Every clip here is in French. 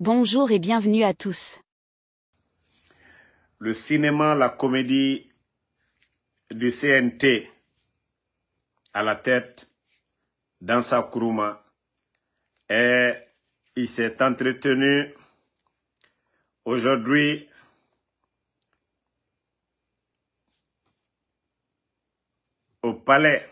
Bonjour et bienvenue à tous. Le cinéma, la comédie du CNT à la tête d'Ansa Kourouma, et il s'est entretenu aujourd'hui au palais.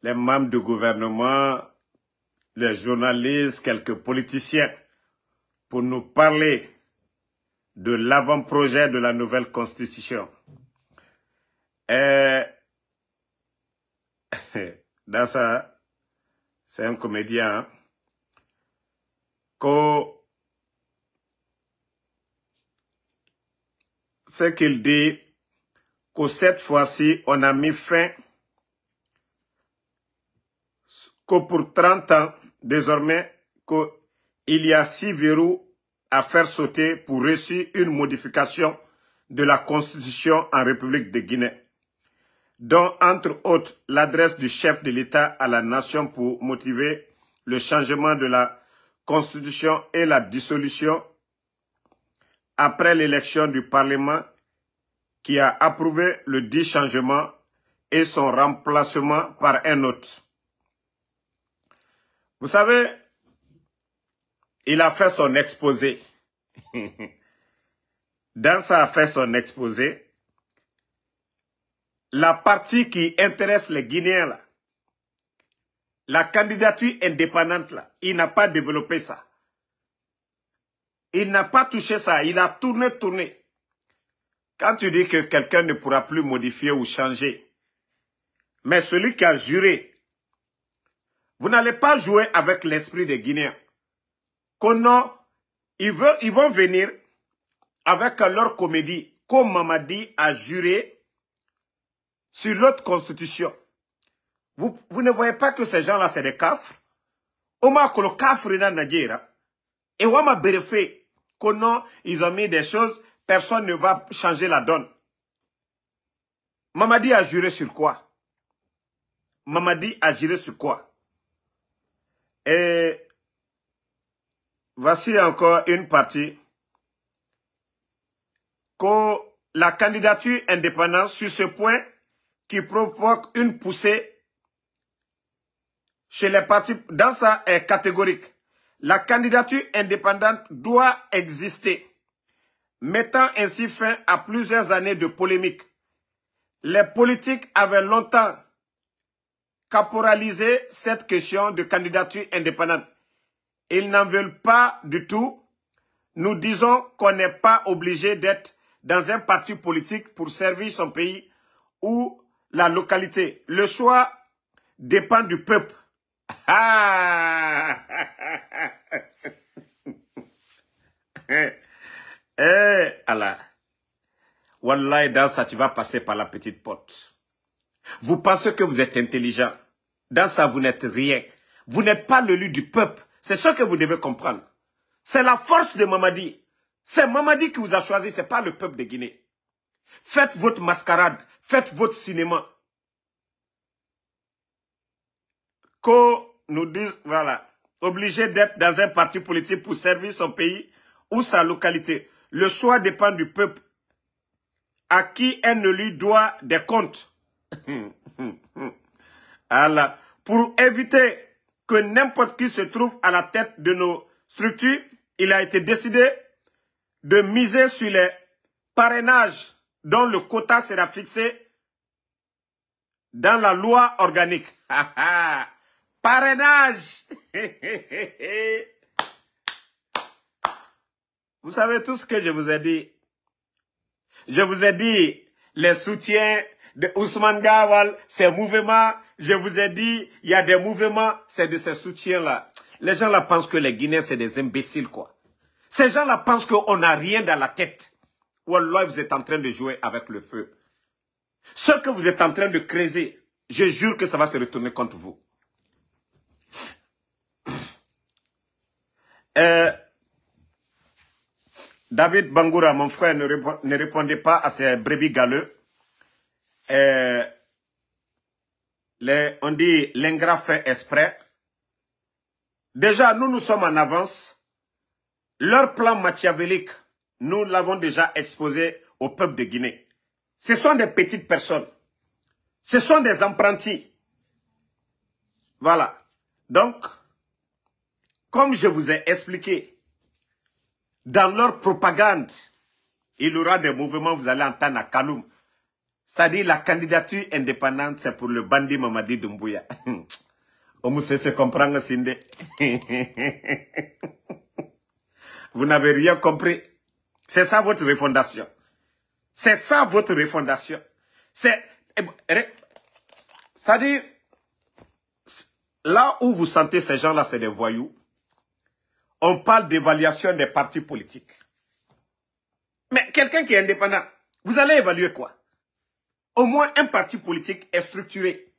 Les membres du gouvernement, les journalistes, quelques politiciens, pour nous parler de l'avant-projet de la nouvelle constitution. Et dans ça, c'est un comédien, hein, ce qu'il dit, que cette fois-ci, on a mis fin, que pour 30 ans, désormais, qu'il y a 6 verrous à faire sauter pour réussir une modification de la Constitution en République de Guinée, dont, entre autres, l'adresse du chef de l'État à la nation pour motiver le changement de la Constitution et la dissolution après l'élection du Parlement qui a approuvé le dit changement et son remplacement par un autre. Vous savez, il a fait son exposé. Dans ça a fait son exposé, la partie qui intéresse les Guinéens, là, la candidature indépendante, là, il n'a pas développé ça. Il n'a pas touché ça, il a tourné. Quand tu dis que quelqu'un ne pourra plus modifier ou changer, mais celui qui a juré, vous n'allez pas jouer avec l'esprit des Guinéens. Ils vont venir avec leur comédie, comme Mamadi a juré sur l'autre constitution. Vous ne voyez pas que ces gens-là, c'est des cafres? Oma kolo kafre na Nigeria. Et Wama Berefe, ils ont mis des choses, personne ne va changer la donne. Mamadi a juré sur quoi? Mamadi a juré sur quoi? Et voici encore une partie. Que la candidature indépendante sur ce point qui provoque une poussée chez les partis, dans ça est catégorique. La candidature indépendante doit exister, mettant ainsi fin à plusieurs années de polémique. Les politiques avaient longtemps caporalisé cette question de candidature indépendante. Ils n'en veulent pas du tout. Nous disons qu'on n'est pas obligé d'être dans un parti politique pour servir son pays ou la localité. Le choix dépend du peuple. Allah. Wallahi, dans ça, tu vas passer par la petite porte. Vous pensez que vous êtes intelligent. Dans ça, vous n'êtes rien. Vous n'êtes pas l'élu du peuple. C'est ce que vous devez comprendre. C'est la force de Mamadi. C'est Mamadi qui vous a choisi, ce n'est pas le peuple de Guinée. Faites votre mascarade, faites votre cinéma. Qu'on nous dise, voilà, obligé d'être dans un parti politique pour servir son pays ou sa localité. Le choix dépend du peuple à qui un élu doit des comptes. Alors, pour éviter que n'importe qui se trouve à la tête de nos structures, il a été décidé de miser sur les parrainages dont le quota sera fixé dans la loi organique. Parrainage. Vous savez tout ce que je vous ai dit. Je vous ai dit les soutiens de Ousmane Gawal, ces mouvements. Je vous ai dit, il y a des mouvements, c'est de ces soutiens-là. Les gens là pensent que les Guinéens, c'est des imbéciles, quoi. Ces gens-là pensent qu'on n'a rien dans la tête. Wallah, vous êtes en train de jouer avec le feu. Ce que vous êtes en train de creuser, je jure que ça va se retourner contre vous. David Bangoura, mon frère, ne répondait pas à ces brebis galeux. On dit l'ingrat fait exprès. Déjà, nous sommes en avance Leur plan machiavélique, nous l'avons déjà exposé au peuple de Guinée. Ce sont des petites personnes. Ce sont des apprentis. Voilà. Donc, comme je vous ai expliqué, dans leur propagande, il y aura des mouvements, vous allez entendre à Kaloum. C'est-à-dire la candidature indépendante, c'est pour le bandit Mamadi Doumbouya. On se comprendre, Sinde. Vous n'avez rien compris. C'est ça votre refondation. C'est ça votre refondation. C'est-à-dire, là où vous sentez ces gens-là, c'est des voyous. On parle d'évaluation des partis politiques. Mais quelqu'un qui est indépendant, vous allez évaluer quoi? Au moins un parti politique est structuré.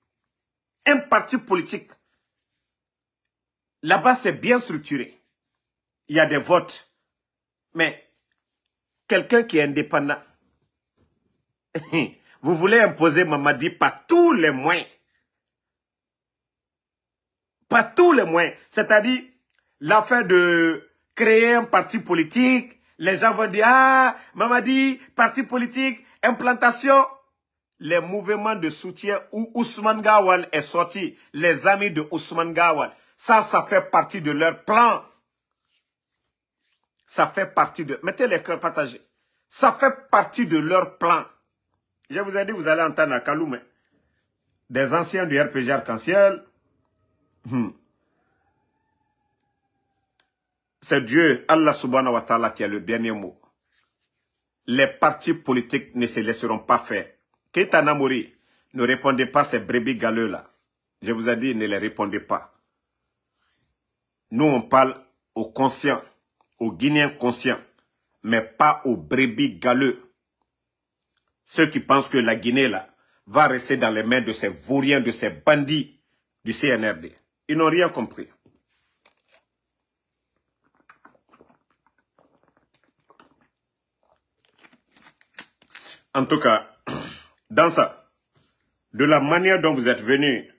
Un parti politique, là-bas c'est bien structuré. Il y a des votes. Mais quelqu'un qui est indépendant, vous voulez imposer Mamadi par tous les moyens. Par tous les moyens. C'est-à-dire, l'affaire de créer un parti politique, les gens vont dire, ah, Mamadi, parti politique, implantation. Les mouvements de soutien où Ousmane Gawal est sorti, les amis de Ousmane Gawal, ça fait partie de leur plan. Ça fait partie de... Mettez les cœurs partagés. Ça fait partie de leur plan. Je vous ai dit, vous allez entendre à Kaloum, des anciens du RPG Arc-en-Ciel. C'est Dieu, Allah subhanahu wa ta'ala, qui a le dernier mot. Les partis politiques ne se laisseront pas faire. Keita Namori, ne répondez pas à ces brebis galeux-là. Je vous ai dit, ne les répondez pas. Nous, on parle aux conscients, aux Guinéens conscients, mais pas aux brebis galeux. Ceux qui pensent que la Guinée, là, va rester dans les mains de ces vauriens, de ces bandits du CNRD. Ils n'ont rien compris. En tout cas, dans ça, de la manière dont vous êtes venus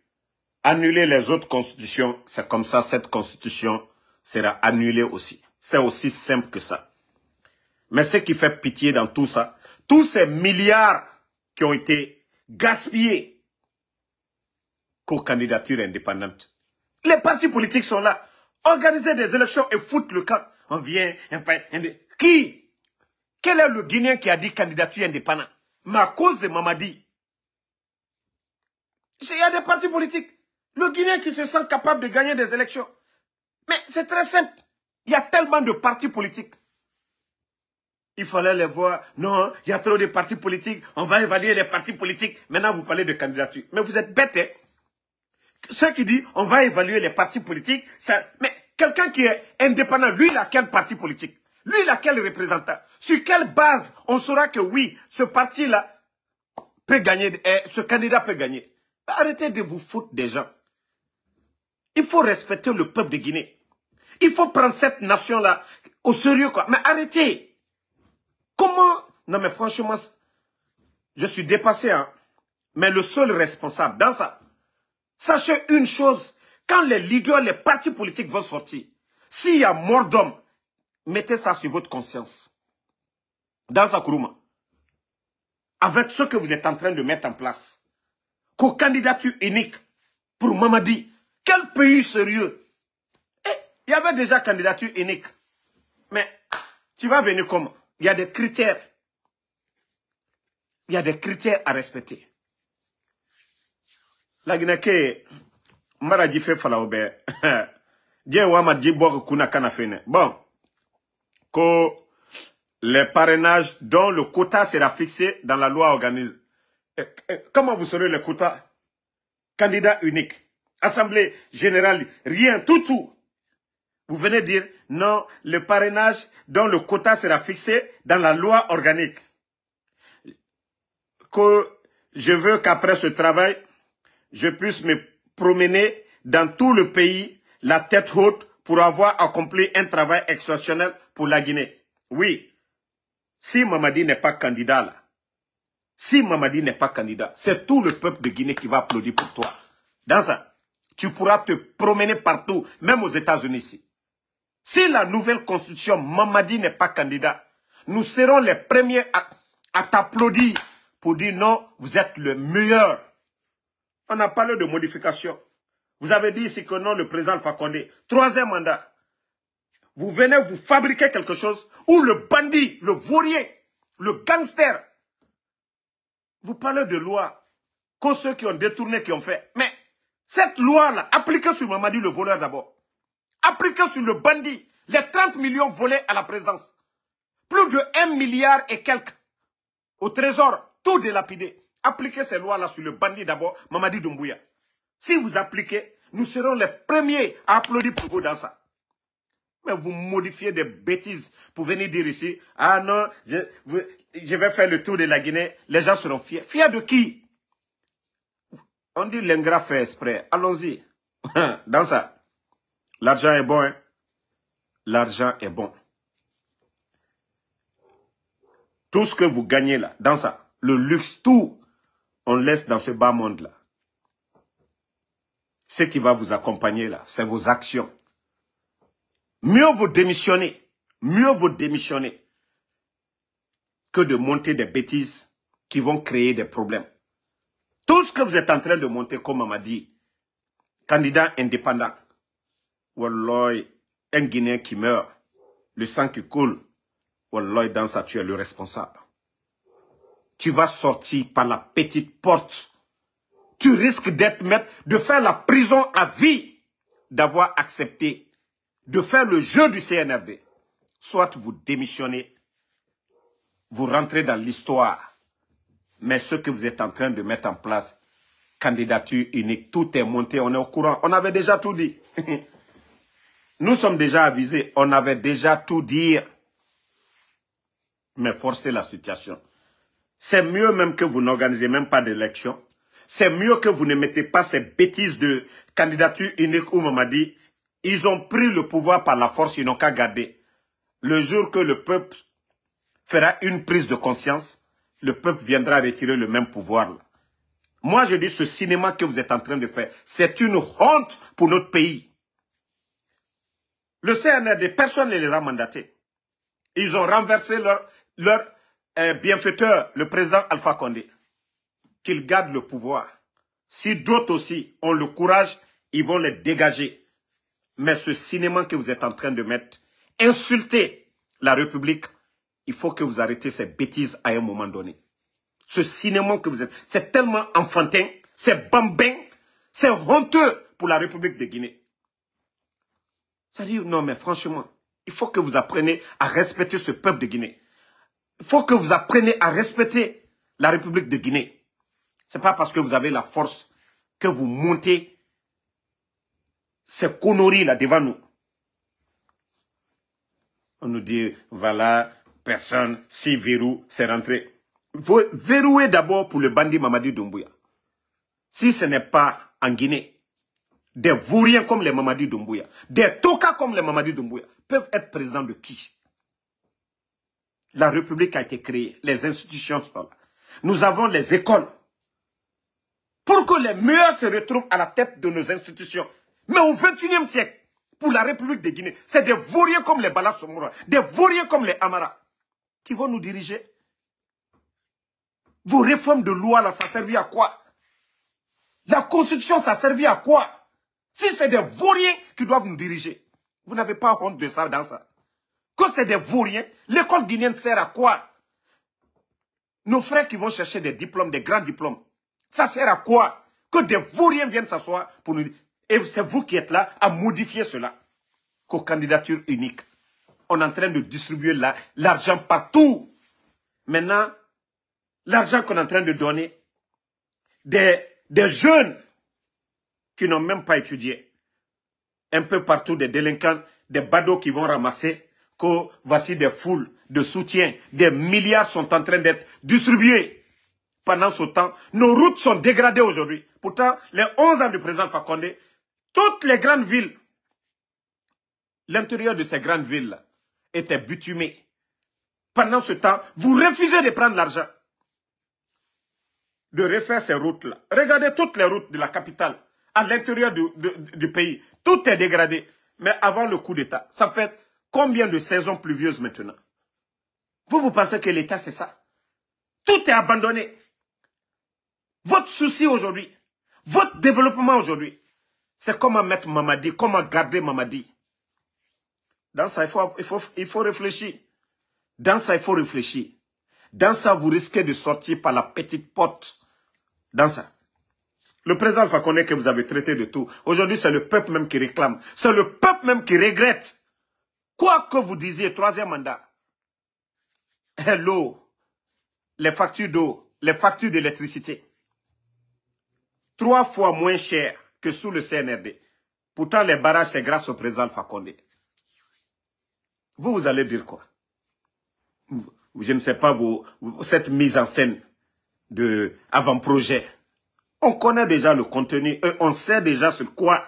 annuler les autres constitutions, c'est comme ça, cette constitution sera annulée aussi. C'est aussi simple que ça. Mais ce qui fait pitié dans tout ça, tous ces milliards qui ont été gaspillés qu'aux candidatures indépendantes. Les partis politiques sont là. Organiser des élections et foutre le camp. On vient, qui? Quel est le Guinéen qui a dit candidature indépendante? Mais à cause de Mamadi. Il y a des partis politiques. Le Guinéen qui se sent capable de gagner des élections. Mais c'est très simple. Il y a tellement de partis politiques. Il fallait les voir. Non, il y a trop de partis politiques. On va évaluer les partis politiques. Maintenant, vous parlez de candidature. Mais vous êtes bêtes, hein? Ceux qui disent on va évaluer les partis politiques. Ça... Mais quelqu'un qui est indépendant, lui, il a quel parti politique? Lui, il a quel représentant? Sur quelle base on saura que oui, ce parti-là peut gagner, ce candidat peut gagner? Arrêtez de vous foutre des gens. Il faut respecter le peuple de Guinée. Il faut prendre cette nation-là au sérieux, quoi. Mais arrêtez. Comment? Non, mais franchement, je suis dépassé, hein. Mais le seul responsable dans ça, sachez une chose, quand les leaders, les partis politiques vont sortir, s'il y a mort d'homme, mettez ça sur votre conscience. Dans sa Kourouma. Avec ce que vous êtes en train de mettre en place. Qu'aux candidatures uniques pour Mamadi. Quel pays sérieux? Il y avait déjà candidature unique. Mais tu vas venir comment? Il y a des critères. Il y a des critères à respecter. La Guinée, Maradji fait falaoube. Dieu Wamadji Bok Kuna Kanafene. Bon. Que les parrainages dont le quota sera fixé dans la loi organise. Comment vous serez le quota? Candidat unique. Assemblée générale, rien, tout. Vous venez dire, non, le parrainage dont le quota sera fixé dans la loi organique. Que je veux qu'après ce travail, je puisse me promener dans tout le pays, la tête haute, pour avoir accompli un travail exceptionnel pour la Guinée. Oui, si Mamadi n'est pas candidat là, si Mamadi n'est pas candidat, c'est tout le peuple de Guinée qui va applaudir pour toi. Dans ça, tu pourras te promener partout, même aux États-Unis ici. Si la nouvelle constitution, Mamadi n'est pas candidat, nous serons les premiers à t'applaudir pour dire non, vous êtes le meilleur. On a parlé de modification. Vous avez dit ici que non, le président Alpha Condé, 3e mandat. Vous venez vous fabriquer quelque chose où le bandit, le vaurien, le gangster, vous parlez de loi que ceux qui ont détourné, qui ont fait. Mais cette loi-là, appliquée sur Mamadi le voleur d'abord. Appliquée sur le bandit. Les 30 millions volés à la présidence. Plus de 1 milliard et quelques au trésor, tout délapidé. Appliquez ces lois-là sur le bandit d'abord, Mamadi Doumbouya. Si vous appliquez, nous serons les premiers à applaudir pour vous dans ça. Mais vous modifiez des bêtises pour venir dire ici, ah non, je vais faire le tour de la Guinée, les gens seront fiers. Fiers de qui? On dit l'ingrat fait exprès. Allons-y. Dans ça. L'argent est bon, hein? L'argent est bon. Tout ce que vous gagnez là, dans ça, le luxe, tout, on laisse dans ce bas monde-là. Ce qui va vous accompagner là, c'est vos actions. Mieux vous démissionner que de monter des bêtises qui vont créer des problèmes. Tout ce que vous êtes en train de monter, comme on m'a dit, candidat indépendant, Wallah, un Guinéen qui meurt, le sang qui coule, Wallah, dans ça, tu es le responsable. Tu vas sortir par la petite porte. Tu risques de faire la prison à vie, d'avoir accepté de faire le jeu du CNRD. Soit vous démissionnez, vous rentrez dans l'histoire. Mais ce que vous êtes en train de mettre en place, candidature unique, tout est monté, on est au courant. On avait déjà tout dit. Nous sommes déjà avisés, on avait déjà tout dit. Mais forcez la situation. C'est mieux même que vous n'organisez même pas d'élection. C'est mieux que vous ne mettez pas ces bêtises de candidature unique où Mamadi. Ils ont pris le pouvoir par la force, ils n'ont qu'à garder. Le jour que le peuple fera une prise de conscience, le peuple viendra retirer le même pouvoir. Là. Moi, je dis, ce cinéma que vous êtes en train de faire, c'est une honte pour notre pays. Le CNRD, personne ne les a mandatés. Ils ont renversé leur bienfaiteur, le président Alpha Condé. Qu'ils gardent le pouvoir. Si d'autres aussi ont le courage, ils vont les dégager. Mais ce cinéma que vous êtes en train de mettre, insulter la République, il faut que vous arrêtez ces bêtises à un moment donné. Ce cinéma que vous êtes, c'est tellement enfantin, c'est bambin, c'est honteux pour la République de Guinée. Ça dit, non mais franchement, il faut que vous appreniez à respecter ce peuple de Guinée. Il faut que vous appreniez à respecter la République de Guinée. Ce n'est pas parce que vous avez la force que vous montez ces conneries là devant nous. On nous dit, voilà, personne, si verrou, c'est rentré. Vous verrouillez d'abord pour le bandit Mamadi Doumbouya. Si ce n'est pas en Guinée, des vauriens comme les Mamadi Doumbouya, des tokas comme les Mamadi Doumbouya, peuvent être présidents de qui? La République a été créée, les institutions sont là. Nous avons les écoles. Pour que les meilleurs se retrouvent à la tête de nos institutions. Mais au XXIe siècle, pour la République de Guinée, c'est des vauriens comme les Bala Somoura, des vauriens comme les Amara, qui vont nous diriger. Vos réformes de loi, là, ça servait à quoi? La Constitution, ça servait à quoi? Si c'est des vauriens qui doivent nous diriger, vous n'avez pas honte de ça dans ça. Que c'est des vauriens, l'école guinéenne sert à quoi? Nos frères qui vont chercher des diplômes, des grands diplômes, ça sert à quoi? Que des vauriens viennent s'asseoir pour nous dire. Et c'est vous qui êtes là à modifier cela. Qu'aux candidatures uniques. On est en train de distribuer l'argent partout. Maintenant, l'argent qu'on est en train de donner, des jeunes qui n'ont même pas étudié, un peu partout des délinquants, des badauds qui vont ramasser, que voici des foules de soutien, des milliards sont en train d'être distribués. Pendant ce temps, nos routes sont dégradées aujourd'hui. Pourtant, les 11 ans du président Fakonde, toutes les grandes villes, l'intérieur de ces grandes villes était bitumé. Pendant ce temps, vous refusez de prendre l'argent, de refaire ces routes-là. Regardez toutes les routes de la capitale, à l'intérieur du pays. Tout est dégradé. Mais avant le coup d'État, ça fait combien de saisons pluvieuses maintenant? Vous pensez que l'État, c'est ça? Tout est abandonné. Votre souci aujourd'hui, votre développement aujourd'hui, c'est comment mettre Mamadi, comment garder Mamadi. Dans ça, il faut réfléchir. Dans ça, il faut réfléchir. Dans ça, vous risquez de sortir par la petite porte. Dans ça. Le président Alpha Condé que vous avez traité de tout. Aujourd'hui, c'est le peuple même qui réclame. C'est le peuple même qui regrette. Quoi que vous disiez, troisième mandat. L'eau, les factures d'eau, les factures d'électricité. 3 fois moins cher que sous le CNRD. Pourtant, les barrages, c'est grâce au président Alpha Condé. Vous allez dire quoi? Je ne sais pas, cette mise en scène de avant-projet. On connaît déjà le contenu et on sait déjà sur quoi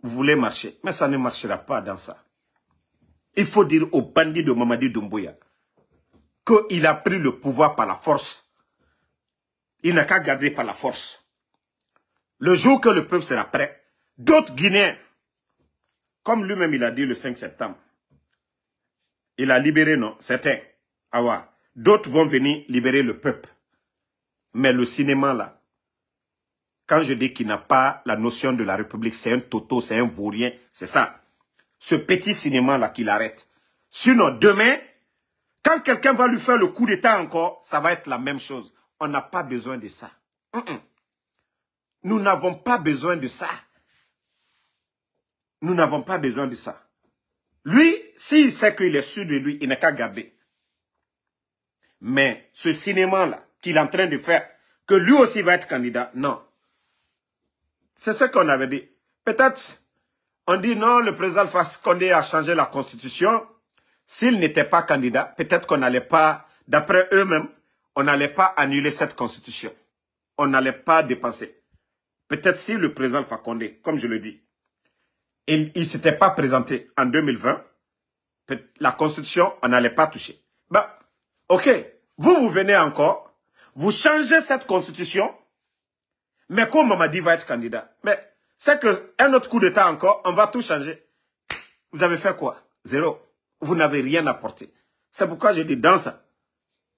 vous voulez marcher. Mais ça ne marchera pas dans ça. Il faut dire aux bandits de Mamadi Doumbouya qu'il a pris le pouvoir par la force. Il n'a qu'à garder par la force. Le jour que le peuple sera prêt, d'autres Guinéens, comme lui-même il a dit le 5 septembre, il a libéré, non, certains. D'autres vont venir libérer le peuple. Mais le cinéma, là, quand je dis qu'il n'a pas la notion de la République, c'est un toto, c'est un vaurien, c'est ça. Ce petit cinéma-là qu'il arrête. Sinon, demain, quand quelqu'un va lui faire le coup d'État encore, ça va être la même chose. On n'a pas besoin de ça. Nous n'avons pas besoin de ça. Nous n'avons pas besoin de ça. Lui, s'il sait qu'il est sûr de lui, il n'a qu'à garder. Mais ce cinéma-là qu'il est en train de faire, que lui aussi va être candidat, non. C'est ce qu'on avait dit. Peut-être, on dit non, le président Alpha Condé a changé la constitution. S'il n'était pas candidat, peut-être qu'on n'allait pas, d'après eux-mêmes, on n'allait pas annuler cette constitution. On n'allait pas dépenser. Peut-être si le président Alpha Condé, comme je le dis, il ne s'était pas présenté en 2020, la constitution, on n'allait pas toucher. Bah, ok, vous venez encore, vous changez cette constitution, mais comme Mamadi va être candidat, mais c'est qu'un autre coup d'État encore, on va tout changer. Vous avez fait quoi? Zéro. Vous n'avez rien apporté. C'est pourquoi j'ai dit dans ça,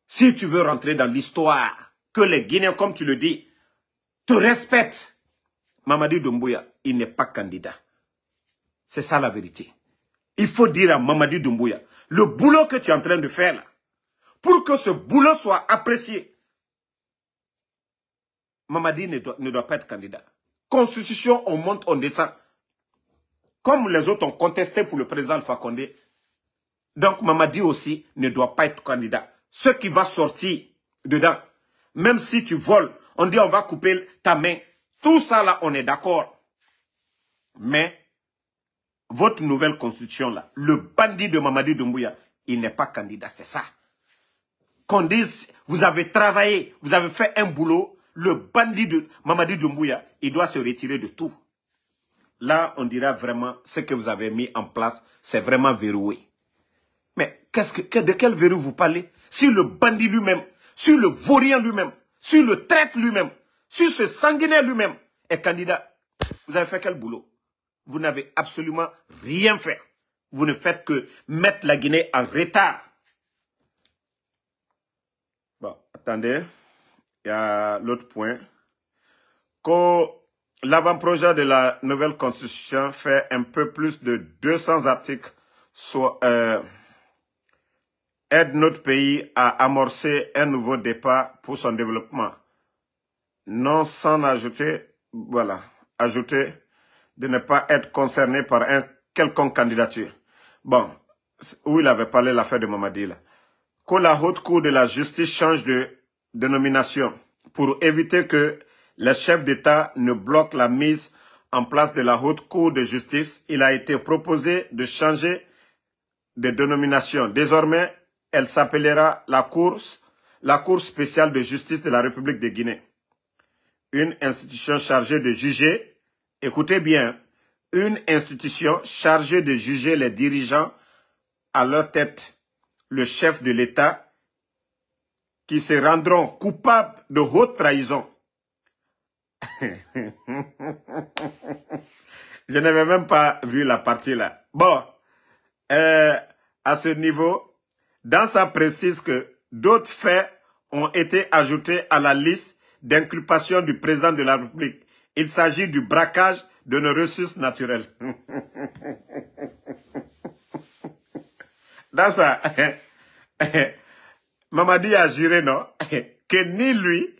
si tu veux rentrer dans l'histoire, que les Guinéens, comme tu le dis, te respectent, Mamadi Doumbouya, il n'est pas candidat. C'est ça la vérité. Il faut dire à Mamadi Doumbouya, le boulot que tu es en train de faire là, pour que ce boulot soit apprécié, Mamadi ne doit pas être candidat. Constitution, on monte, on descend. Comme les autres ont contesté pour le président Alpha Condé, donc Mamadi aussi ne doit pas être candidat. Ce qui va sortir dedans, même si tu voles, on dit on va couper ta main. Tout ça là, on est d'accord. Mais votre nouvelle constitution là, le bandit de Mamadi Doumbouya, il n'est pas candidat, c'est ça. Qu'on dise, vous avez travaillé, vous avez fait un boulot, le bandit de Mamadi Doumbouya, il doit se retirer de tout. Là, on dira vraiment, ce que vous avez mis en place, c'est vraiment verrouillé. Mais de quel verrou vous parlez? Sur le bandit lui-même, sur le vaurien lui-même, sur le traître lui-même, sur ce sanguinaire lui-même est candidat. Vous avez fait quel boulot? Vous n'avez absolument rien fait. Vous ne faites que mettre la Guinée en retard. Bon, attendez. Il y a l'autre point. Que l'avant-projet de la nouvelle constitution fait un peu plus de 200 articles, soit aide notre pays à amorcer un nouveau départ pour son développement. Non sans ajouter, voilà, ajouter de ne pas être concerné par un quelconque candidature. Bon, où il avait parlé l'affaire de Mamadi là. Que la haute cour de la justice change de dénomination pour éviter que les chefs d'État ne bloquent la mise en place de la haute cour de justice, il a été proposé de changer de dénomination. Désormais, elle s'appellera la Cour spéciale de justice de la République de Guinée. Une institution chargée de juger, écoutez bien, une institution chargée de juger les dirigeants à leur tête, le chef de l'État, qui se rendront coupables de haute trahison. Je n'avais même pas vu la partie là. Bon, à ce niveau, dans ça précise que d'autres faits ont été ajoutés à la liste d'inculpation du président de la République. Il s'agit du braquage de nos ressources naturelles. Dans ça, Mamadi a juré, non, que ni lui,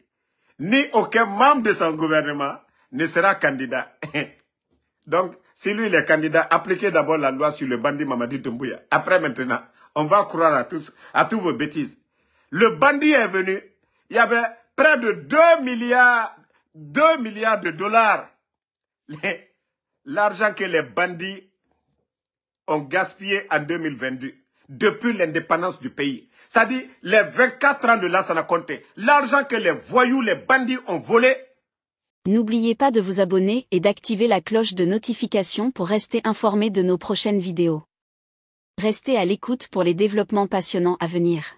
ni aucun membre de son gouvernement ne sera candidat. Donc, si lui il est candidat, appliquez d'abord la loi sur le bandit Mamadi Doumbouya. Après maintenant, on va croire à tous vos bêtises. Le bandit est venu, il y avait près de 2 milliards de dollars. L'argent que les bandits ont gaspillé en 2022, depuis l'indépendance du pays. C'est-à-dire, les 24 ans de Lansana Conté, l'argent que les voyous, les bandits ont volé. N'oubliez pas de vous abonner et d'activer la cloche de notification pour rester informé de nos prochaines vidéos. Restez à l'écoute pour les développements passionnants à venir.